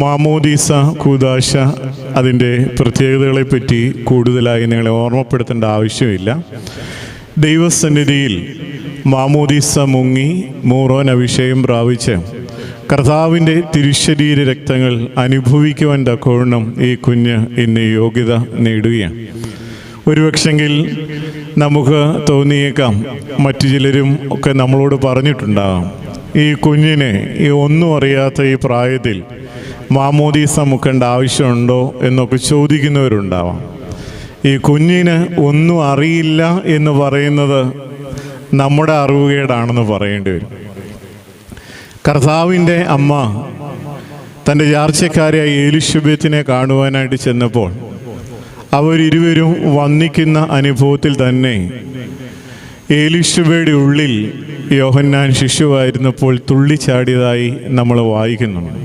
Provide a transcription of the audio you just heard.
മാമോദീസ കൂദാശ അതിൻ്റെ പ്രത്യേകതകളെപ്പറ്റി കൂടുതലായി നിങ്ങളെ ഓർമ്മപ്പെടുത്തേണ്ട ആവശ്യമില്ല. ദൈവസന്നിധിയിൽ മാമോദീസ മുങ്ങി മൂറോൻ അഭിഷേകം പ്രാപിച്ച് കർത്താവിൻ്റെ തിരുശരീര രക്തങ്ങൾ അനുഭവിക്കുവാൻ തക്കവണ്ണം ഈ കുഞ്ഞ് ഇന്ന് യോഗ്യത നേടുകയാണ്. ഒരുപക്ഷെങ്കിൽ നമുക്ക് തോന്നിയേക്കാം, മറ്റു ചിലരും ഒക്കെ നമ്മളോട് പറഞ്ഞിട്ടുണ്ടാകാം, ഈ കുഞ്ഞിനെ ഈ ഒന്നും അറിയാത്ത ഈ പ്രായത്തിൽ മാമോദീസ മുക്കേണ്ട ആവശ്യമുണ്ടോ എന്നൊക്കെ ചോദിക്കുന്നവരുണ്ടാവാം. ഈ കുഞ്ഞിന് ഒന്നും അറിയില്ല എന്ന് പറയുന്നത് നമ്മുടെ അറിവുകേടാണെന്ന് പറയേണ്ടി വരും. കർത്താവിൻ്റെ അമ്മ തൻ്റെ യാർച്ചക്കാരിയായ എലിശബത്തിനെ കാണുവാനായിട്ട് ചെന്നപ്പോൾ അവരിരുവരും വന്ദിക്കുന്ന അനുഭവത്തിൽ തന്നെ എലിശബയുടെ ഉള്ളിൽ യോഹന്നാൻ ശിശുവായിരുന്നപ്പോൾ തുള്ളിച്ചാടിയതായി നമ്മൾ വായിക്കുന്നുണ്ട്.